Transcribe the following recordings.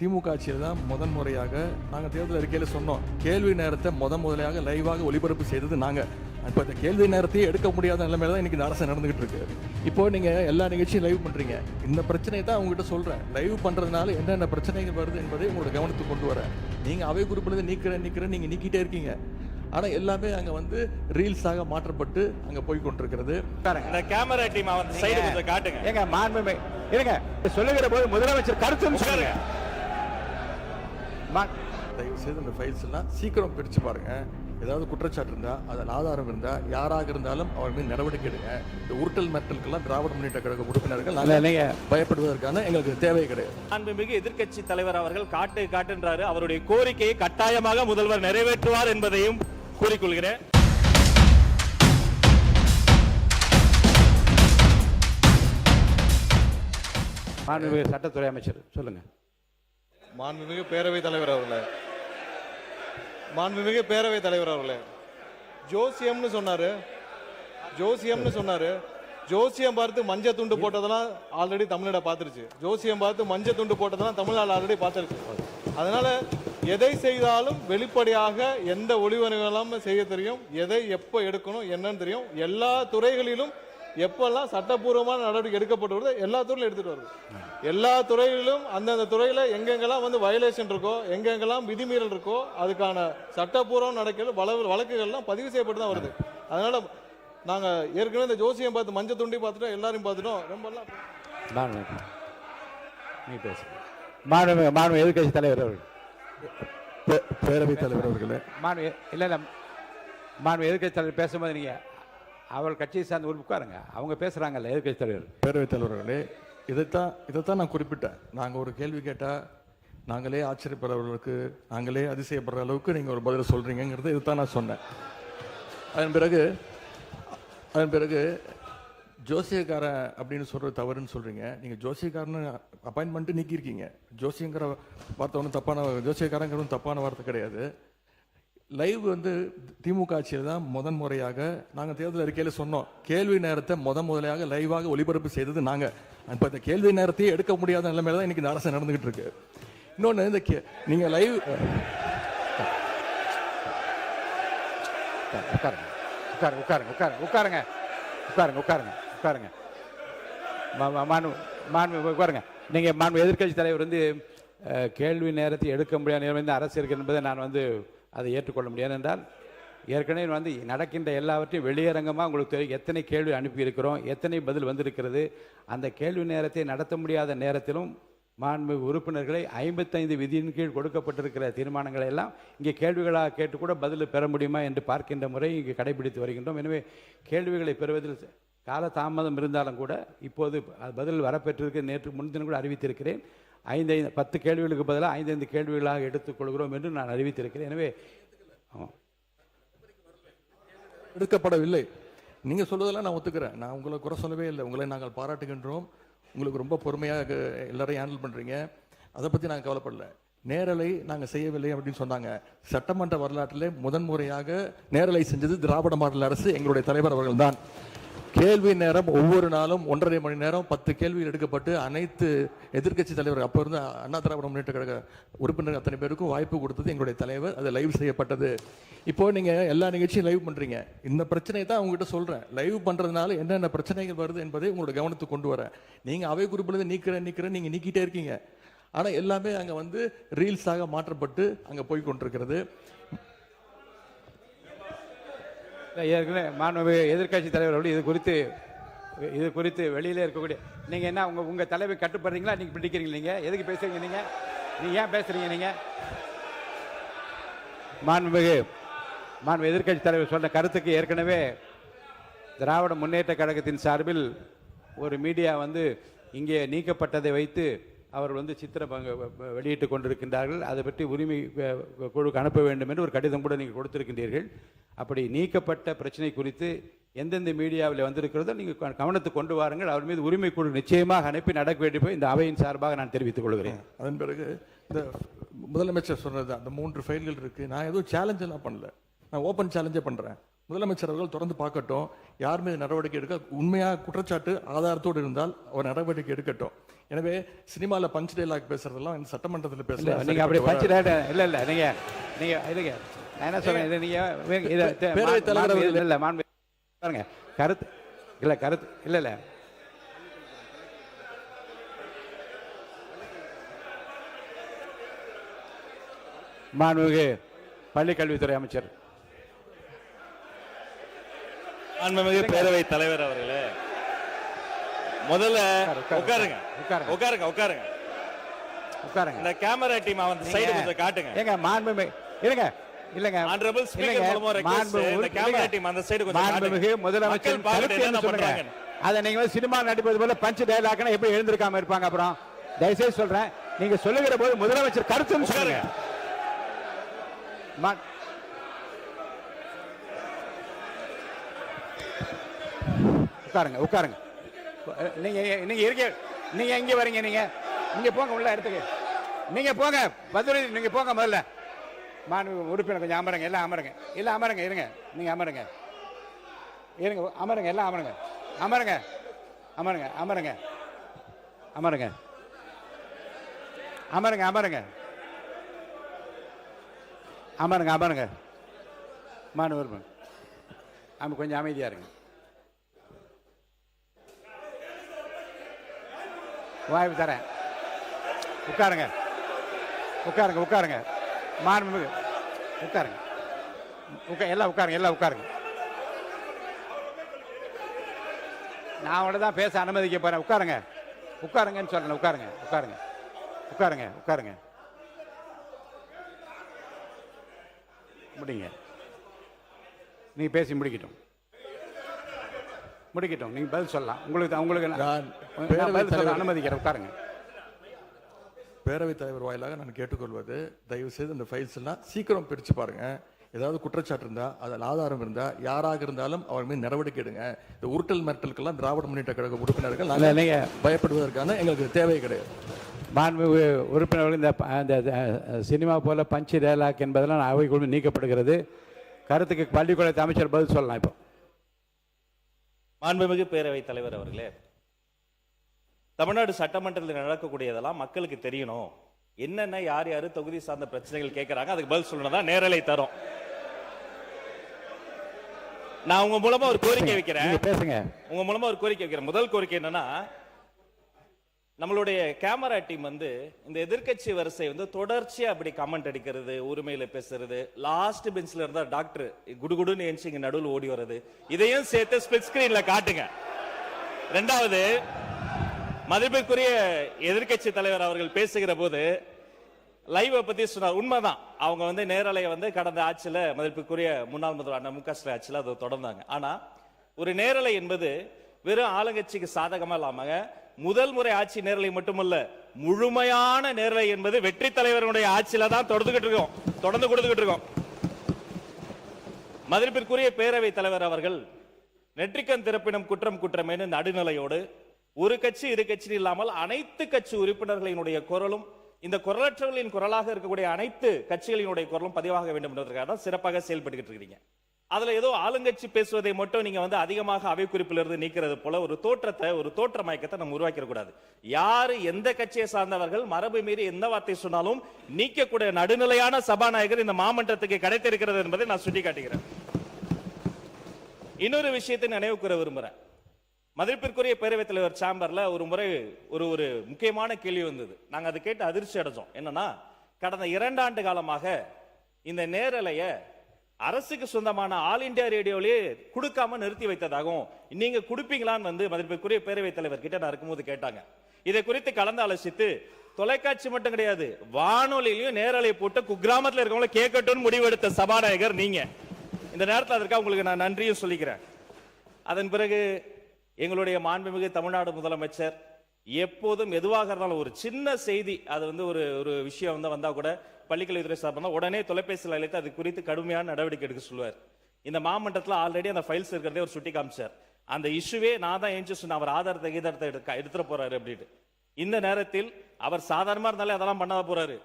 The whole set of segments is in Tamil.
திமுக ஆட்சியில் தான் முறையாக நாங்கள் தேர்தல் அறிக்கையில் சொன்னோம், கேள்வி நேரத்தை முதலையாக லைவாக ஒளிபரப்பு செய்தது நாங்கள். இப்போ இந்த கேள்வி நேரத்தையே எடுக்க முடியாத நிலைமையில தான் இன்னைக்கு இந்த அரசு நடந்துகிட்டு இருக்கு. இப்போ நீங்கள் எல்லா நிகழ்ச்சியும் லைவ் பண்ணுறீங்க. இந்த பிரச்சனையை தான் உங்ககிட்ட சொல்கிறேன். லைவ் பண்ணுறதுனால என்னென்ன பிரச்சனைகள் வருது என்பதை உங்களோட கவனத்துக்கு கொண்டு வரேன். நீங்கள் அவை குறிப்பில் நீக்கிறேன் நீங்கள் நீக்கிட்டே இருக்கீங்க. ஆனால் எல்லாமே அங்கே வந்து ரீல்ஸாக மாற்றப்பட்டு அங்கே போய் கொண்டிருக்கிறது. இந்த கேமரா டீம் அவன் சைடு கொஞ்சம் காட்டுங்க. ஏங்க மாண்புமை இருங்க சொல்லுகிற போது முதலமைச்சர் கருத்து சொல்லுங்க. தயவு செய்து இந்த ஃபைல்ஸ் எல்லாம் சீக்கிரம் பிரித்து பாருங்க. ஏதாவது குற்றச்சாட்டு இருந்தால் அதில் ஆதாரம் இருந்தால் யாராக இருந்தாலும் அவர் மீது நடவடிக்கை எடுங்க. இந்த உருட்டல் மிரட்டலுக்கெல்லாம் திராவிட முன்னேற்ற கழக உறுப்பினர்கள் பயப்படுவதற்கான எங்களுக்கு தேவை கிடையாது. மாண்புமிகு எதிர்க்கட்சி தலைவர் அவர்கள் காட்டுன்றாரு. அவருடைய கோரிக்கையை கட்டாயமாக முதல்வர் நிறைவேற்றுவார் என்பதையும் கூறிக்கொள்கிறேன். மாண்புமிகு சட்டத்துறை அமைச்சர் சொல்லுங்க. மாண்புமிகு பேரவைத் தலைவர் அவர்களே, மாண்புமிகு பேரவைத் தலைவர் அவர்களே, ஜோசியம்னு சொன்னாரு. ஜோசியம் பார்த்து மஞ்சள் துண்டு போட்டதெல்லாம் ஆல்ரெடி தமிழ்நாடு பார்த்துருச்சு. ஜோசியம் பார்த்து மஞ்சள் துண்டு போட்டதெல்லாம் தமிழ்நாடு ஆல்ரெடி பார்த்துருச்சு. அதனால எதை செய்தாலும் வெளிப்படையாக எந்த ஒளிவனைகளும் செய்ய தெரியும். எதை எப்போ எடுக்கணும் என்னன்னு தெரியும். எல்லா துறைகளிலும் எப்பெல்லாம் சட்டப்பூர்வமான நடவடிக்கை எடுக்கப்பட்டு வருது எல்லா துறையிலும் எடுத்துட்டு வருது. எல்லா துறைகளிலும் அந்தந்த துறையில எங்கெங்கெல்லாம் வந்து வயலேஷன் இருக்கோ, எங்கெங்கெல்லாம் விதிமீறல் இருக்கோ, அதுக்கான சட்டப்பூர்வம் நடக்கிற வழக்குகள்லாம் பதிவு செய்யப்பட்டு தான் வருது. அதனால நாங்க ஏற்கனவே இந்த ஜோசியம் பார்த்து மஞ்சள் துண்டி பார்த்துட்டோம், எல்லாரையும் பார்த்துட்டோம். ரொம்ப எதிர்கட்சி தலைவர் அவர்கள், பேரவைத் தலைவர் அவர்களே, எதிர்கட்சி தலைவர் பேசும்போது நீங்க அவள் கட்சியை சார்ந்து உட்காருங்க. அவங்க பேசுறாங்கல்ல எதிர்கட்சி தலைவர். பேரவைத் தலைவர்களே, இதைத்தான் நான் குறிப்பிட்டேன். நாங்கள் ஒரு கேள்வி கேட்டால் நாங்களே ஆச்சரியப்படுறவர்களுக்கு நாங்களே அதிசயப்படுற அளவுக்கு நீங்கள் ஒரு பதில் சொல்கிறீங்கிறது இதுதான் நான் சொன்னேன். அதன் பிறகு ஜோசியக்காரன் அப்படின்னு சொல்கிறது தவறுன்னு சொல்கிறீங்க. நீங்கள் ஜோசியக்காரன்னு அப்பாயின்மெண்ட்டு நீக்கியிருக்கீங்க. ஜோசியங்கிற வார்த்தை ஒன்றும் ஜோசியக்காரங்கிறது தப்பான வார்த்தை கிடையாது. லைவ் வந்து திமுக ஆட்சியில் தான் முறையாக நாங்கள் தேர்தல் அறிக்கையில் சொன்னோம், கேள்வி நேரத்தை முதலையாக லைவாக ஒளிபரப்பு செய்தது நாங்கள். இப்போ இந்த கேள்வி நேரத்தையே எடுக்க முடியாத நிலைமையில தான் இன்னைக்கு இந்த அரசு நடந்துகிட்டு இருக்கு. இன்னொன்று, இந்த நீங்கள் லைவ் உட்காருங்க. நீங்க எதிர்கட்சி தலைவர் வந்து கேள்வி நேரத்தை எடுக்க முடியாத நிலைமை அரசு இருக்கு என்பதை நான் வந்து அதை ஏற்றுக்கொள்ள முடியாது. என்றால் ஏற்கனவே வந்து நடக்கின்ற எல்லாவற்றையும் வெளியரங்கமாக உங்களுக்கு தெரியும். எத்தனை கேள்வி அனுப்பியிருக்கிறோம், எத்தனை பதில் வந்திருக்கிறது. அந்த கேள்வி நேரத்தை நடத்த முடியாத நேரத்திலும் மாண்புமிகு உறுப்பினர்களை 55 விதியின் கீழ் கொடுக்கப்பட்டிருக்கிற தீர்மானங்களை எல்லாம் இங்கே கேள்விகளாக கேட்டு கூட பதில் பெற முடியுமா என்று பார்க்கின்ற முறை இங்கே கடைபிடித்து வருகின்றோம். எனவே கேள்விகளை பெறுவதில் கால தாமதம் இருந்தாலும் கூட இப்போது பதில் வரப்பெற்றிருக்கு. நேற்று முன்தினம் கூட அறிவித்திருக்கிறேன். 10 கேள்விகளுக்கு பதிலாக 5 கேள்விகளாக எடுத்துக்கொள்கிறோம் என்று நான் அறிவித்திருக்கிறேன். எனவே எடுக்கப்படவில்லை. நீங்கள் சொல்வதெல்லாம் நான் ஒத்துக்கிறேன். நான் உங்களை குறை சொல்லவே இல்லை. உங்களை நாங்கள் பாராட்டுகின்றோம். உங்களுக்கு ரொம்ப பொறுமையாக எல்லாரையும் ஹேண்டில் பண்ணுறீங்க. அதை பற்றி நாங்கள் கவலைப்படல. நேரலை நாங்கள் செய்யவில்லை அப்படின்னு சொன்னாங்க. சட்டமன்ற வரலாற்றிலே முறையாக நேரலை செஞ்சது திராவிட மாடல் அரசு, எங்களுடைய தலைவர் அவர்கள் தான். கேள்வி நேரம் ஒவ்வொரு நாளும் 1.5 மணி நேரம் 10 கேள்விகள் எடுக்கப்பட்டு அனைத்து எதிர்க்கட்சி தலைவர் அப்போ இருந்த அண்ணா திராவிட முன்னேற்ற கழக உறுப்பினர் அத்தனை பேருக்கும் வாய்ப்பு கொடுத்தது எங்களுடைய தலைவர். அது லைவ் செய்யப்பட்டது. இப்போ நீங்கள் எல்லா நிகழ்ச்சியும் லைவ் பண்ணுறீங்க. இந்த பிரச்சனையை தான் உங்ககிட்ட சொல்கிறேன். லைவ் பண்ணுறதுனால என்னென்ன பிரச்சனைகள் வருது என்பதை உங்களோட கவனத்துக்கு கொண்டு வரேன். நீங்கள் அவை குறிப்பில் நீக்கிறேன் நீங்கள் நீக்கிட்டே இருக்கீங்க. ஆனால் எல்லாமே அங்கே வந்து ரீல்ஸாக மாற்றப்பட்டு அங்கே போய் கொண்டிருக்கிறது. ஏற்கனவே மாண்புமிகு எதிர்கட்சி தலைவர்கள் இது குறித்து வெளியில இருக்கக்கூடிய நீங்க என்ன உங்க தலைவை கட்டுப்படுறீங்களா? நீங்க பிடிக்கிறீங்க? நீங்க எதுக்கு பேசுறீங்க? நீங்க ஏன் பேசுறீங்க? நீங்க மாண்புமிகு எதிர்கட்சி தலைவர் சொன்ன கருத்துக்கு ஏற்கனவே திராவிட முன்னேற்ற கழகத்தின் சார்பில் ஒரு மீடியா வந்து இங்கே நீக்கப்பட்டதை வைத்து அவர் வந்து சித்திரம் வெளியிட்டு கொண்டிருக்கின்றார்கள். அதை பற்றி உரிமை குழுக்கு அனுப்ப வேண்டும் என்று ஒரு கடிதம் கூட நீங்கள் கொடுத்திருக்கின்றீர்கள். அப்படி நீக்கப்பட்ட பிரச்சனை குறித்து எந்தெந்த மீடியாவில் வந்திருக்கிறதோ நீங்கள் கவனத்துக்கு கொண்டு வாருங்கள். அவர் மீது உரிமை குழு நிச்சயமாக அனுப்பி நடக்க வேண்டும் இந்த அவையின் சார்பாக நான் தெரிவித்துக் கொள்கிறேன். அதன் பிறகு இந்த முதலமைச்சர் சொன்னது அந்த 3 ஃபைல்கள் இருக்கு. நான் எதுவும் சேலஞ்ச் எல்லாம் பண்ணல. நான் ஓப்பன் சேலஞ்சே பண்றேன். முதலமைச்சர் அவர்கள் தொடர்ந்து பார்க்கட்டும், யார் மீது நடவடிக்கை எடுக்க உண்மையாக குற்றச்சாட்டு ஆதாரத்தோடு இருந்தால் அவர் நடவடிக்கை எடுக்கட்டும். எனவே சினிமாவில் பஞ்ச் டைலாக் பேசுறதெல்லாம் இந்த சட்டமன்றத்தில் இல்ல நீங்க அப்படி பஞ்சு இல்ல இல்ல நீங்க நீங்க இல்லைங்க, நான் என்ன சொல்றேன், இதை நீங்க பேரவைத் தலைவர் அவர்கள் இல்ல மாண்பு பாருங்க கருத்து இல்ல கருத்து இல்ல இல்ல மாண்புமிகு பள்ளி கல்வித்துறை அமைச்சர். மாண்புமிகு பேரவைத் தலைவர் அவர்களே, முதல்ல உட்காருங்க உட்காருங்க உட்காருங்க உட்காருங்க. உட்காருங்க. இந்த கேமரா டீம் வந்து சைடு கொஞ்சம் காட்டுங்க. ஏங்க மாண்புமிகு இருங்க இல்லங்க Honorable Speaker மூலமா request, இந்த கேமரா டீம் அந்த சைடு கொஞ்சம் காட்டுங்க. மாண்புமிகு முதலமைச்சர் மக்கள் பார்க்கட்டும் கருத்து என்ன என்ன சொல்றாங்க. பண்றாங்கன்னு. அதை நீங்க வந்து சினிமா நடிப்பது போல பஞ்ச் டயலாக்னா எப்படி எழுந்திருக்காம இருப்பாங்க? அப்புறம் தயவுசெய்து சொல்றேன், நீங்க சொல்லுகிற போது முதலமைச்சர் கருத்துன்னு சொல்லுங்க. உட்காருங்க உட்காருங்க. நீங்க நீங்க இருக்க நீங்க எங்க வரீங்க? நீங்க நீங்க போங்க உள்ள இடத்துக்கு. நீங்க போங்க பதில் நீங்க போங்க முதல்ல. மாண்பு உறுப்பினர் கொஞ்சம் அமருங்க, எல்லாம் அமருங்க, எல்லாம் அமருங்க, இருங்க, நீங்க அமருங்க, இருங்க, அமருங்க, எல்லாம் அமருங்க, அமருங்க, அமருங்க, அமருங்க, அமருங்க, அமருங்க, அமருங்க, அமருங்க, அமருங்க. மாண்பு உறுப்பினர் ஆமா, கொஞ்சம் அமைதியா இருங்க. வாய்ப்பு தரேன். உட்காருங்க உட்காருங்க உட்காருங்க. மாண்புமிகு உட்காருங்க. எல்லாம் உட்காருங்க, எல்லாம் உட்காருங்க. நான் அவங்கள தான் பேச அனுமதிக்க போறேன். உட்காருங்க உட்காருங்கன்னு சொல்றேன். உட்காருங்க உட்காருங்க உட்காருங்க உட்காருங்க. முடிங்க, நீங்க பேசி முடிக்கட்டும், முடிக்கட்டும். நீங்க பதில் சொல்லலாம். உங்களுக்கு நான் பதில் சொல்ல அனுமதிக்கிறேன். உட்காருங்க. பேரவைத் தலைவர் வாயிலாக நான் கேட்டுக்கொள்வது, தயவு செய்து இந்த ஃபைல்ஸ் எல்லாம் சீக்கிரம் பிரித்து பாருங்க. ஏதாவது குற்றச்சாட்டு இருந்தா, அதில் ஆதாரம் இருந்தா, யாராக இருந்தாலும் அவர் மீது நடவடிக்கை எடுங்க. இந்த உருட்டல் மிரட்டலுக்கெல்லாம் திராவிட முன்னேற்ற கழக உறுப்பினர்கள் பயப்படுவதற்கான எங்களுக்கு தேவை கிடையாது. மாண்புமிகு உறுப்பினர்கள் இந்த சினிமா போல பஞ்ச் டயலாக் என்பதெல்லாம் அவைக்குழு நீக்கப்படுகிறது. கருத்துக்கு பள்ளிக்கூடத்து அமைச்சர் பதில் சொல்லலாம். இப்போ மாண்புமிகு பேரவைத் தலைவர் அவர்களே, தமிழ்நாடு சட்டமன்றத்தில் நடக்கக்கூடியதெல்லாம் மக்களுக்கு தெரியணும். என்னென்ன யார் யாரு தொகுதி சார்ந்த பிரச்சனைகள் கேட்கறாங்க, அதுக்கு பதில் சொல்லணும் தான் நேரலை தரும். நான் உங்க மூலமா ஒரு கோரிக்கை வைக்கிறேன். பேசுங்க. உங்க மூலமா ஒரு கோரிக்கை வைக்கிறேன். முதல் கோரிக்கை என்னன்னா, நம்மளுடைய கேமரா டீம் இந்த எதிர்க்கட்சி வரிசை தொடர்ச்சியா அப்படி கமெண்ட் அடிக்கிறது, உரிமையில பேசுறது, லாஸ்ட் பெஞ்ச்ல இருந்தா டாக்டர் குடுகுடுன்னு எஞ்சி இங்க நடுவில் ஓடி வர்றது, இதையும் சேர்த்து ஸ்பிளிட் ஸ்கிரீன்ல காட்டுங்க. இரண்டாவது, மதிப்பிற்குரிய எதிர்க்கட்சி தலைவர் அவர்கள் பேசுகிற போது லைவ் பத்தி சொன்னார். உண்மைதான், அவங்க நேரலையை கடந்த ஆட்சியில மதிப்பிற்குரிய முன்னாள் முதல்வர் மு க ஸ்டாலின் ஆட்சியில அதை தொடர்ந்தாங்க. ஆனா ஒரு நேரலை என்பது வெறும் ஆளுங்கட்சிக்கு சாதகமா இல்லாம முதல் முறை ஆட்சி நேரலை மட்டுமல்ல, முழுமையான நேரலை என்பது வெற்றி தலைவருடைய ஆட்சியில தான் தொடர்ந்து கொடுத்துக்கிட்டு இருக்கோம். மதிப்பிற்குரிய பேரவைத் தலைவர் அவர்கள் நெற்றிக்கண் திறப்பினும் குற்றம் குற்றமேனு நடுநிலையோடு ஒரு கட்சி இரு கட்சி இல்லாமல் அனைத்து கட்சி உறுப்பினர்களினுடைய குரலும், இந்த குரலற்றவர்களின் குரலாக இருக்கக்கூடிய அனைத்து கட்சிகளினுடைய குரலும் பதிவாக வேண்டும் என்பதற்காக தான் சிறப்பாக செயல்பட்டு இருக்கீங்க. அதுல ஏதோ ஆளுங்கட்சி பேசுவதை மட்டும் நீங்க அதிகமாக அவை குறிப்பிலிருந்து நீக்கிறது போல ஒரு தோற்ற மயக்கத்தை நம்ம உருவாக்கிட கூடாது. யாரு எந்த கட்சியை சார்ந்தவர்கள் மரபு மீறி எந்த வார்த்தை சொன்னாலும் நீக்கக்கூடிய நடுநிலையான சபாநாயகர் இந்த மாமன்றத்துக்கு கிடைத்திருக்கிறது என்பதை நான் சுட்டிக்காட்டுகிறேன். இன்னொரு விஷயத்தை நினைவு கூற விரும்புறேன். மதிப்பிற்குரிய பேரவைத் தலைவர் சேம்பர்ல ஒரு முறை ஒரு முக்கியமான கேள்வி வந்தது. நாங்க அதை கேட்டு அதிர்ச்சி அடைஞ்சோம். என்னன்னா, கடந்த 2 ஆண்டு காலமாக இந்த நேரலைய அரசுக்கு சொந்தமான ஆல் இந்தியா ரேடியோலயே கொடுக்காம நிறுத்தி வைத்ததாகவும், நீங்க கொடுப்பீங்களான்னு மதிப்பிற்குரிய பேரவைத் தலைவர் கிட்ட நான் இருக்கும்போது கேட்டாங்க. இதை குறித்து கலந்து ஆலோசித்து தொலைக்காட்சி மட்டும் கிடையாது, வானொலியிலையும் நேரலை போட்டு குக்கிராமத்தில் இருக்கவங்கள கேட்கட்டும் முடிவெடுத்த சபாநாயகர் நீங்க. இந்த நேரத்தில் அதற்காக உங்களுக்கு நான் நன்றியும் சொல்லிக்கிறேன். அதன் பிறகு எங்களுடைய மாண்புமிகு தமிழ்நாடு முதலமைச்சர் எப்போதும் எதுவாக இருந்தாலும் ஒரு சின்ன செய்தி, அது ஒரு விஷயம் வந்தா கூட பள்ளிக்கல்வித்துறை சார்பாக உடனே தொலைபேசியில் அழைத்து அது குறித்து கடுமையான நடவடிக்கை எடுக்க சொல்லுவார். இந்த மாமன்றத்தில் ஆல்ரெடி அந்த ஃபைல்ஸ் இருக்கிறதே ஒரு சுட்டி காமிச்சார். அந்த இஷ்யூவே நான் தான் ஏஞ்சி சொன்ன, அவர் ஆதாரத்தை எடுத்துட்டு போறாரு அப்படின்னு. இந்த நேரத்தில் அவர் சாதாரணமா இருந்தாலே அதெல்லாம் பண்ணாத போறாரு.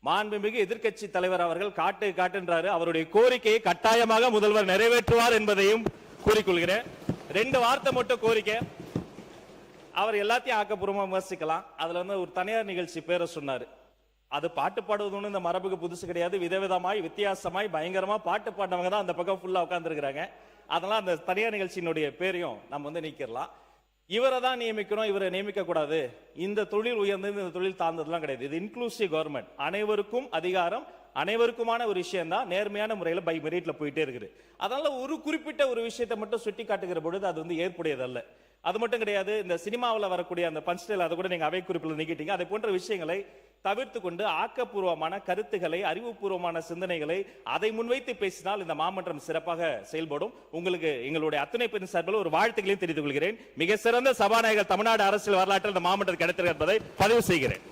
மாண்புமிகு எதிர்க்கட்சி தலைவர் அவர்கள் காட்டுன்றாரு. அவருடைய கோரிக்கையை கட்டாயமாக முதல்வர் நிறைவேற்றுவார் என்பதையும் கூறிக்கொள்கிறேன். 2 வார்த்தை மட்டும் கோரிக்கை. அவர் எல்லாத்தையும் ஆக்கப்பூர்வமா விமர்சிக்கலாம். அதுல வந்து ஒரு தனியார் நிகழ்ச்சி பேரை சொன்னாரு. அது பாட்டு பாடுவது இந்த மரபுக்கு புதுசு கிடையாது. விதவிதமாய் வித்தியாசமாய் பயங்கரமா பாட்டு பாடினவங்க தான் அந்த பக்கம் ஃபுல்லா உட்கார்ந்து இருக்கிறாங்க. அதெல்லாம் அந்த தனியார் நிகழ்ச்சியினுடைய பேரையும் நம்ம வந்து நீக்கிடலாம். இவரை தான் நியமிக்கணும், இவரை நியமிக்க கூடாது, இந்த தொழில் உயர்ந்தது இந்த தொழில் தாழ்ந்ததுலாம் கிடையாது. இது இன்க்ளூசிவ் கவர்மெண்ட், அனைவருக்கும் அதிகாரம், அனைவருக்குமான ஒரு விஷயம் தான் நேர்மையான முறையில் பை மெரிட்ல போயிட்டே இருக்குது. அதனால ஒரு குறிப்பிட்ட ஒரு விஷயத்தை மட்டும் சுட்டி காட்டுகிற பொழுது அது வந்து ஏற்புடையதல்ல. அது மட்டும் கிடையாது. இந்த சினிமாவில் வரக்கூடிய அந்த பஞ்ச்டைல் அதை கூட நீங்க அவை குறிப்பில் நீக்கிட்டீங்க. அதை போன்ற விஷயங்களை தவிர்த்து கொண்டு ஆக்கப்பூர்வமான கருத்துக்களை, அறிவுபூர்வமான சிந்தனைகளை அதை முன்வைத்து பேசினால் இந்த மாமன்றம் சிறப்பாக செயல்படும். உங்களுக்கு எங்களுடைய அத்தனை பேரின் சார்பில் ஒரு வாழ்த்துக்களையும் தெரிவித்துக் கொள்கிறேன். மிக சிறந்த சபாநாயகர் தமிழ்நாடு அரசியல் வரலாற்றில் இந்த மாமன்றம் கிடைத்திருக்கிறது என்பதை பதிவு செய்கிறேன்.